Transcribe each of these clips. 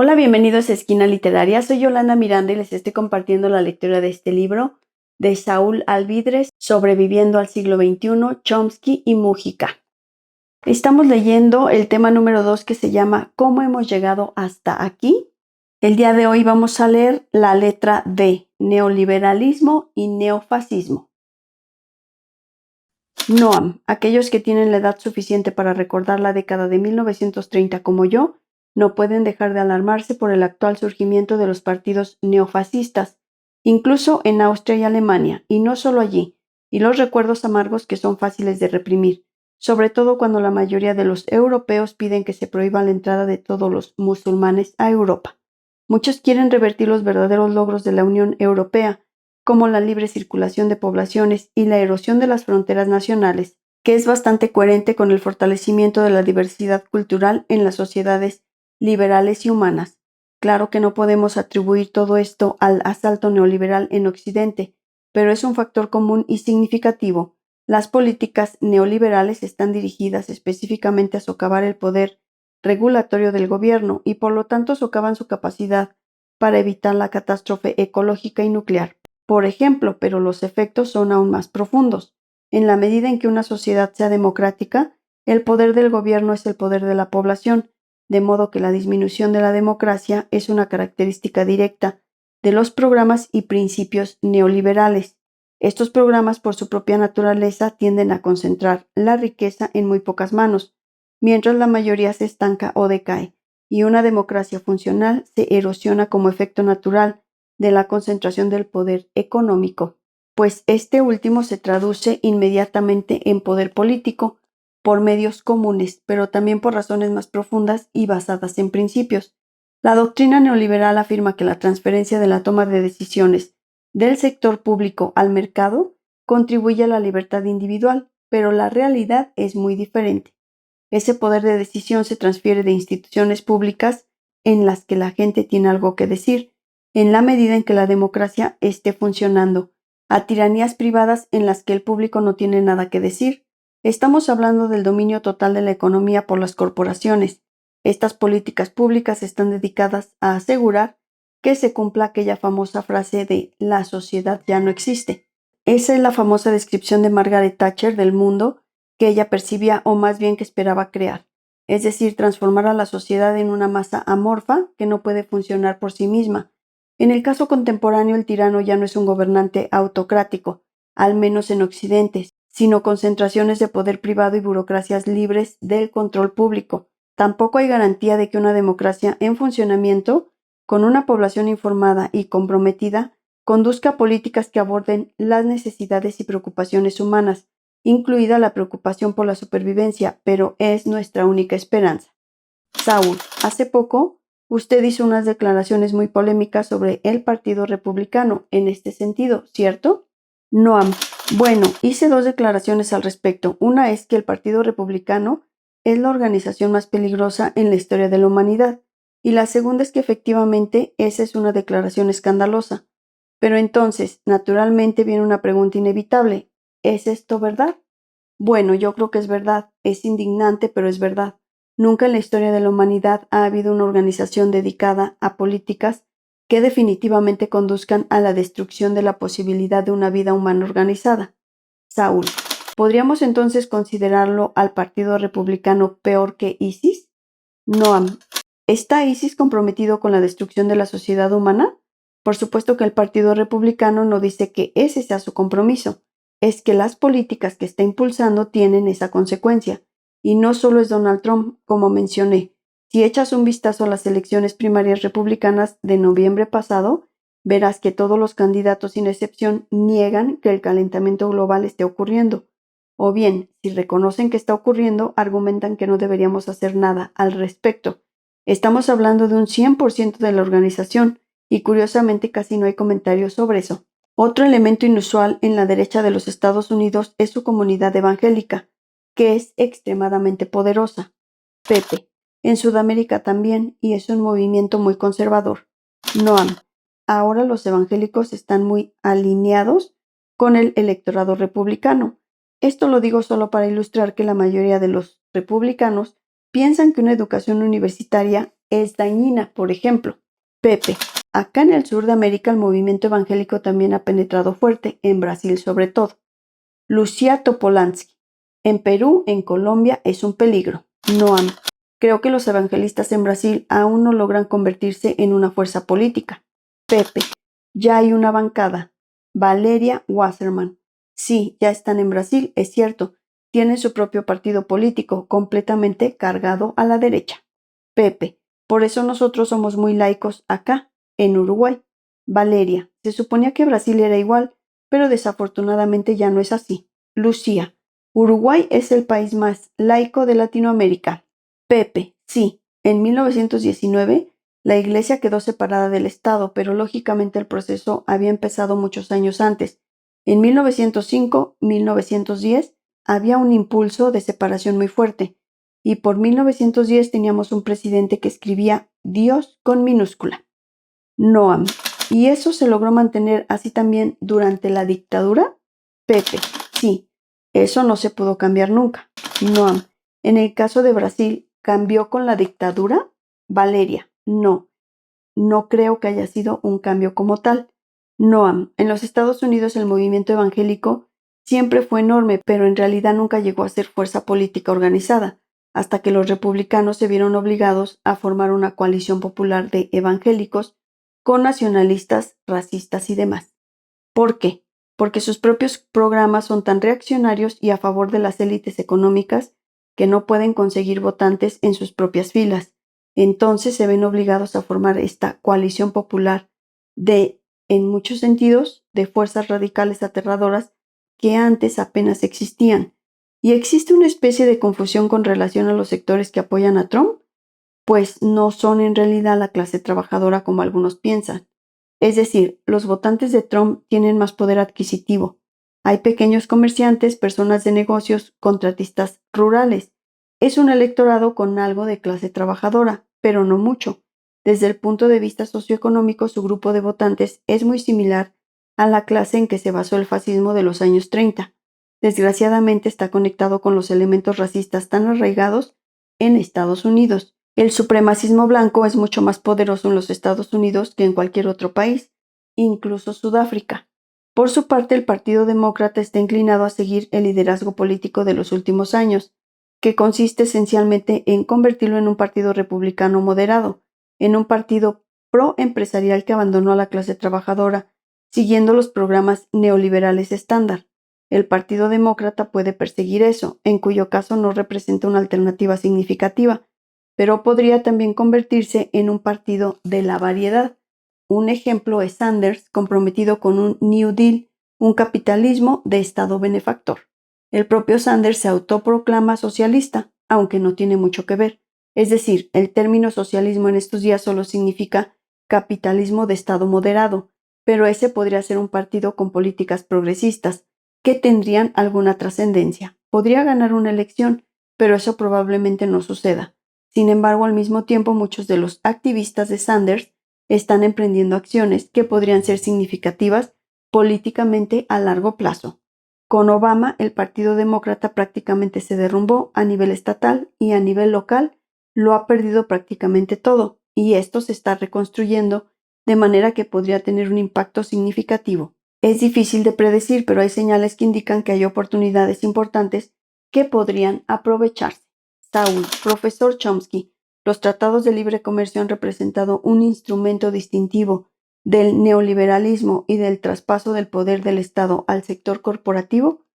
Hola, bienvenidos a Esquina Literaria. Soy Yolanda Miranda y les estoy compartiendo la lectura de este libro de Saúl Alvidrez, Sobreviviendo al siglo XXI, Chomsky y Mújica. Estamos leyendo el tema número 2 que se llama ¿Cómo hemos llegado hasta aquí? El día de hoy vamos a leer la letra D, neoliberalismo y neofascismo. Noam, aquellos que tienen la edad suficiente para recordar la década de 1930 como yo, no pueden dejar de alarmarse por el actual surgimiento de los partidos neofascistas, incluso en Austria y Alemania, y no solo allí, y los recuerdos amargos que son fáciles de reprimir, sobre todo cuando la mayoría de los europeos piden que se prohíba la entrada de todos los musulmanes a Europa. Muchos quieren revertir los verdaderos logros de la Unión Europea, como la libre circulación de poblaciones y la erosión de las fronteras nacionales, que es bastante coherente con el fortalecimiento de la diversidad cultural en las sociedades liberales y humanas. Claro que no podemos atribuir todo esto al asalto neoliberal en Occidente, pero es un factor común y significativo. Las políticas neoliberales están dirigidas específicamente a socavar el poder regulatorio del gobierno y por lo tanto socavan su capacidad para evitar la catástrofe ecológica y nuclear. Por ejemplo, pero los efectos son aún más profundos. En la medida en que una sociedad sea democrática, el poder del gobierno es el poder de la población, de modo que la disminución de la democracia es una característica directa de los programas y principios neoliberales. Estos programas, por su propia naturaleza, tienden a concentrar la riqueza en muy pocas manos, mientras la mayoría se estanca o decae, y una democracia funcional se erosiona como efecto natural de la concentración del poder económico, pues este último se traduce inmediatamente en poder político, por medios comunes, pero también por razones más profundas y basadas en principios. La doctrina neoliberal afirma que la transferencia de la toma de decisiones del sector público al mercado contribuye a la libertad individual, pero la realidad es muy diferente. Ese poder de decisión se transfiere de instituciones públicas en las que la gente tiene algo que decir, en la medida en que la democracia esté funcionando, a tiranías privadas en las que el público no tiene nada que decir. Estamos hablando del dominio total de la economía por las corporaciones. Estas políticas públicas están dedicadas a asegurar que se cumpla aquella famosa frase de la sociedad ya no existe. Esa es la famosa descripción de Margaret Thatcher del mundo que ella percibía o más bien que esperaba crear, es decir, transformar a la sociedad en una masa amorfa que no puede funcionar por sí misma. En el caso contemporáneo, el tirano ya no es un gobernante autocrático, al menos en Occidente, sino concentraciones de poder privado y burocracias libres del control público. Tampoco hay garantía de que una democracia en funcionamiento, con una población informada y comprometida, conduzca políticas que aborden las necesidades y preocupaciones humanas, incluida la preocupación por la supervivencia, pero es nuestra única esperanza. Saúl, hace poco usted hizo unas declaraciones muy polémicas sobre el Partido Republicano en este sentido, ¿cierto? Noam, bueno, hice dos declaraciones al respecto. Una es que el Partido Republicano es la organización más peligrosa en la historia de la humanidad, y la segunda es que efectivamente esa es una declaración escandalosa. Pero entonces, naturalmente viene una pregunta inevitable. ¿Es esto verdad? Bueno, yo creo que es verdad. Es indignante, pero es verdad. Nunca en la historia de la humanidad ha habido una organización dedicada a políticas que definitivamente conduzcan a la destrucción de la posibilidad de una vida humana organizada. Saúl, ¿podríamos entonces considerarlo al Partido Republicano peor que ISIS? Noam, ¿está ISIS comprometido con la destrucción de la sociedad humana? Por supuesto que el Partido Republicano no dice que ese sea su compromiso, es que las políticas que está impulsando tienen esa consecuencia. Y no solo es Donald Trump, como mencioné. Si echas un vistazo a las elecciones primarias republicanas de noviembre pasado, verás que todos los candidatos sin excepción niegan que el calentamiento global esté ocurriendo. O bien, si reconocen que está ocurriendo, argumentan que no deberíamos hacer nada al respecto. Estamos hablando de un 100% de la organización, y curiosamente casi no hay comentarios sobre eso. Otro elemento inusual en la derecha de los Estados Unidos es su comunidad evangélica, que es extremadamente poderosa. Pepe, en Sudamérica también, y es un movimiento muy conservador. Noam, ahora los evangélicos están muy alineados con el electorado republicano. Esto lo digo solo para ilustrar que la mayoría de los republicanos piensan que una educación universitaria es dañina, por ejemplo. Pepe. Acá en el sur de América el movimiento evangélico también ha penetrado fuerte, en Brasil sobre todo. Lucía Topolansky. En Perú, en Colombia, es un peligro. Noam. Creo que los evangelistas en Brasil aún no logran convertirse en una fuerza política. Pepe. Ya hay una bancada. Valeria Wasserman. Sí, ya están en Brasil, es cierto. Tienen su propio partido político, completamente cargado a la derecha. Pepe. Por eso nosotros somos muy laicos acá, en Uruguay. Valeria. Se suponía que Brasil era igual, pero desafortunadamente ya no es así. Lucía. Uruguay es el país más laico de Latinoamérica. Pepe. Sí, en 1919 la Iglesia quedó separada del Estado, pero lógicamente el proceso había empezado muchos años antes. En 1905-1910 había un impulso de separación muy fuerte, y por 1910 teníamos un presidente que escribía Dios con minúscula. Noam. ¿Y eso se logró mantener así también durante la dictadura? Pepe. Sí, eso no se pudo cambiar nunca. Noam. En el caso de Brasil, ¿cambió con la dictadura? Valeria. No, no creo que haya sido un cambio como tal. Noam. En los Estados Unidos el movimiento evangélico siempre fue enorme, pero en realidad nunca llegó a ser fuerza política organizada, hasta que los republicanos se vieron obligados a formar una coalición popular de evangélicos con nacionalistas, racistas y demás. ¿Por qué? Porque sus propios programas son tan reaccionarios y a favor de las élites económicas que no pueden conseguir votantes en sus propias filas. Entonces se ven obligados a formar esta coalición popular de, en muchos sentidos, de fuerzas radicales aterradoras que antes apenas existían. ¿Y existe una especie de confusión con relación a los sectores que apoyan a Trump? Pues no son en realidad la clase trabajadora como algunos piensan. Es decir, los votantes de Trump tienen más poder adquisitivo. Hay pequeños comerciantes, personas de negocios, contratistas rurales. Es un electorado con algo de clase trabajadora, pero no mucho. Desde el punto de vista socioeconómico, su grupo de votantes es muy similar a la clase en que se basó el fascismo de los años 30. Desgraciadamente está conectado con los elementos racistas tan arraigados en Estados Unidos. El supremacismo blanco es mucho más poderoso en los Estados Unidos que en cualquier otro país, incluso Sudáfrica. Por su parte, el Partido Demócrata está inclinado a seguir el liderazgo político de los últimos años, que consiste esencialmente en convertirlo en un partido republicano moderado, en un partido pro-empresarial que abandonó a la clase trabajadora, siguiendo los programas neoliberales estándar. El Partido Demócrata puede perseguir eso, en cuyo caso no representa una alternativa significativa, pero podría también convertirse en un partido de la variedad. Un ejemplo es Sanders, comprometido con un New Deal, un capitalismo de Estado benefactor. El propio Sanders se autoproclama socialista, aunque no tiene mucho que ver. Es decir, el término socialismo en estos días solo significa capitalismo de Estado moderado, pero ese podría ser un partido con políticas progresistas, que tendrían alguna trascendencia. Podría ganar una elección, pero eso probablemente no suceda. Sin embargo, al mismo tiempo, muchos de los activistas de Sanders están emprendiendo acciones que podrían ser significativas políticamente a largo plazo. Con Obama, el Partido Demócrata prácticamente se derrumbó a nivel estatal y a nivel local lo ha perdido prácticamente todo, y esto se está reconstruyendo de manera que podría tener un impacto significativo. Es difícil de predecir, pero hay señales que indican que hay oportunidades importantes que podrían aprovecharse. Saúl, profesor Chomsky, los tratados de libre comercio han representado un instrumento distintivo del neoliberalismo y del traspaso del poder del Estado al sector corporativo.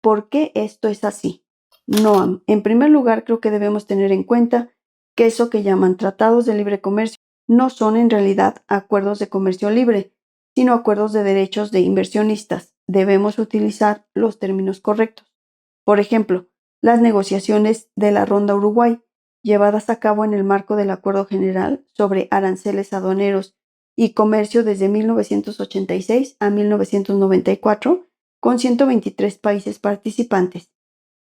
¿Por qué esto es así? Noam, en primer lugar, creo que debemos tener en cuenta que eso que llaman tratados de libre comercio no son en realidad acuerdos de comercio libre, sino acuerdos de derechos de inversionistas. Debemos utilizar los términos correctos. Por ejemplo, las negociaciones de la Ronda Uruguay, llevadas a cabo en el marco del Acuerdo General sobre Aranceles Aduaneros y Comercio desde 1986 a 1994, con 123 países participantes.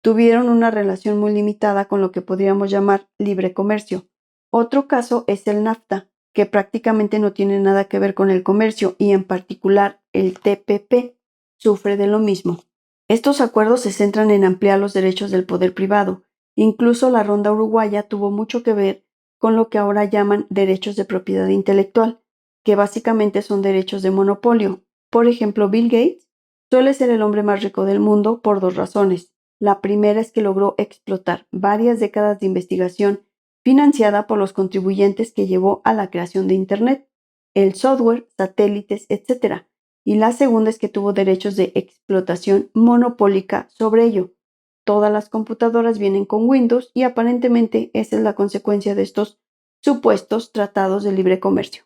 Tuvieron una relación muy limitada con lo que podríamos llamar libre comercio. Otro caso es el NAFTA, que prácticamente no tiene nada que ver con el comercio y en particular el TPP sufre de lo mismo. Estos acuerdos se centran en ampliar los derechos del poder privado. Incluso la Ronda Uruguaya tuvo mucho que ver con lo que ahora llaman derechos de propiedad intelectual, que básicamente son derechos de monopolio. Por ejemplo, Bill Gates suele ser el hombre más rico del mundo por dos razones. La primera es que logró explotar varias décadas de investigación financiada por los contribuyentes que llevó a la creación de Internet, el software, satélites, etc. Y la segunda es que tuvo derechos de explotación monopólica sobre ello. Todas las computadoras vienen con Windows y aparentemente esa es la consecuencia de estos supuestos tratados de libre comercio.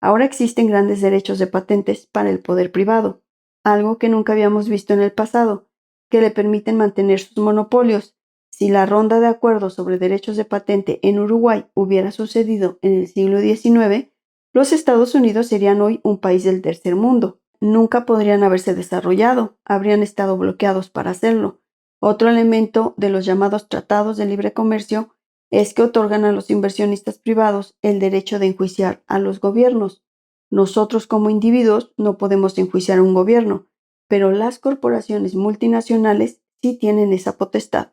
Ahora existen grandes derechos de patentes para el poder privado, algo que nunca habíamos visto en el pasado, que le permiten mantener sus monopolios. Si la ronda de acuerdos sobre derechos de patente en Uruguay hubiera sucedido en el siglo XIX, los Estados Unidos serían hoy un país del tercer mundo. Nunca podrían haberse desarrollado, habrían estado bloqueados para hacerlo. Otro elemento de los llamados tratados de libre comercio es que otorgan a los inversionistas privados el derecho de enjuiciar a los gobiernos. Nosotros como individuos no podemos enjuiciar a un gobierno, pero las corporaciones multinacionales sí tienen esa potestad.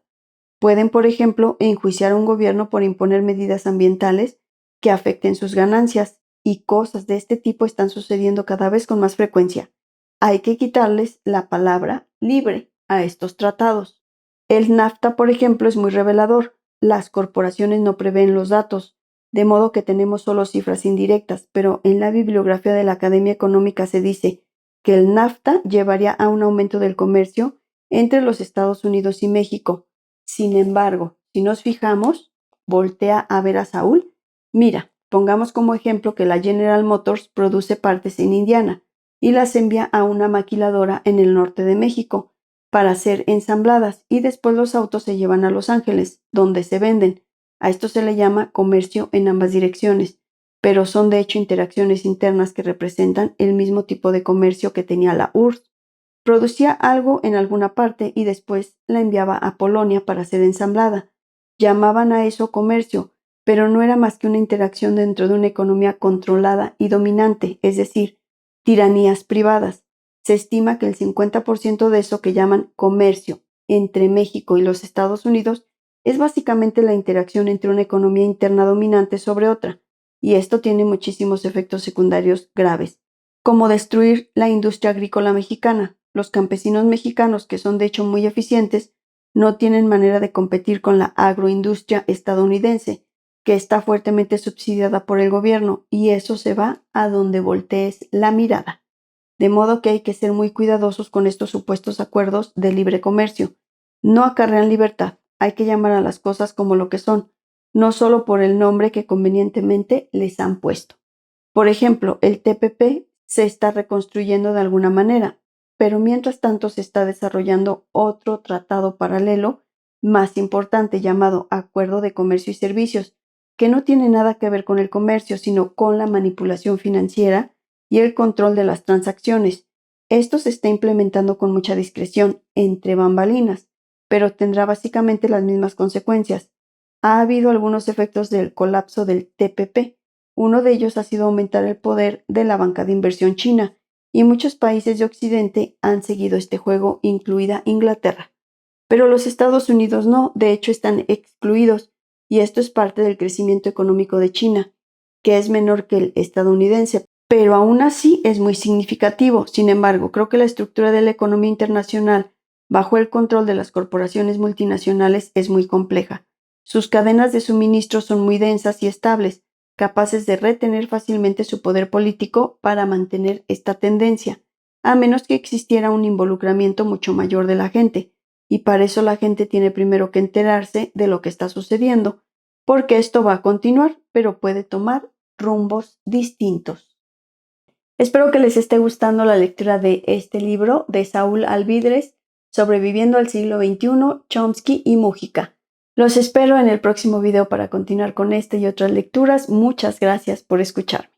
Pueden, por ejemplo, enjuiciar a un gobierno por imponer medidas ambientales que afecten sus ganancias, y cosas de este tipo están sucediendo cada vez con más frecuencia. Hay que quitarles la palabra libre a estos tratados. El NAFTA, por ejemplo, es muy revelador. Las corporaciones no prevén los datos, de modo que tenemos solo cifras indirectas, pero en la bibliografía de la Academia Económica se dice que el NAFTA llevaría a un aumento del comercio entre los Estados Unidos y México. Sin embargo, si nos fijamos, voltea a ver a Saúl. Mira, pongamos como ejemplo que la General Motors produce partes en Indiana y las envía a una maquiladora en el norte de México para ser ensambladas y después los autos se llevan a Los Ángeles, donde se venden. A esto se le llama comercio en ambas direcciones, pero son de hecho interacciones internas que representan el mismo tipo de comercio que tenía la URSS. Producía algo en alguna parte y después la enviaba a Polonia para ser ensamblada. Llamaban a eso comercio, pero no era más que una interacción dentro de una economía controlada y dominante, es decir, tiranías privadas. Se estima que el 50% de eso que llaman comercio entre México y los Estados Unidos es básicamente la interacción entre una economía interna dominante sobre otra, y esto tiene muchísimos efectos secundarios graves, como destruir la industria agrícola mexicana. Los campesinos mexicanos, que son de hecho muy eficientes, no tienen manera de competir con la agroindustria estadounidense, que está fuertemente subsidiada por el gobierno, y eso se va a donde voltees la mirada. De modo que hay que ser muy cuidadosos con estos supuestos acuerdos de libre comercio. No acarrean libertad, hay que llamar a las cosas como lo que son, no solo por el nombre que convenientemente les han puesto. Por ejemplo, el TPP se está reconstruyendo de alguna manera, pero mientras tanto se está desarrollando otro tratado paralelo más importante llamado Acuerdo de Comercio y Servicios, que no tiene nada que ver con el comercio, sino con la manipulación financiera y el control de las transacciones. Esto se está implementando con mucha discreción, entre bambalinas, pero tendrá básicamente las mismas consecuencias. Ha habido algunos efectos del colapso del TPP. Uno de ellos ha sido aumentar el poder de la banca de inversión china, y muchos países de Occidente han seguido este juego, incluida Inglaterra. Pero los Estados Unidos no, de hecho están excluidos, y esto es parte del crecimiento económico de China, que es menor que el estadounidense, pero aún así es muy significativo. Sin embargo, creo que la estructura de la economía internacional bajo el control de las corporaciones multinacionales es muy compleja. Sus cadenas de suministro son muy densas y estables, capaces de retener fácilmente su poder político para mantener esta tendencia, a menos que existiera un involucramiento mucho mayor de la gente, y para eso la gente tiene primero que enterarse de lo que está sucediendo, porque esto va a continuar, pero puede tomar rumbos distintos. Espero que les esté gustando la lectura de este libro de Saúl Alvidrez, Sobreviviendo al siglo XXI, Chomsky y Mújica. Los espero en el próximo video para continuar con esta y otras lecturas. Muchas gracias por escucharme.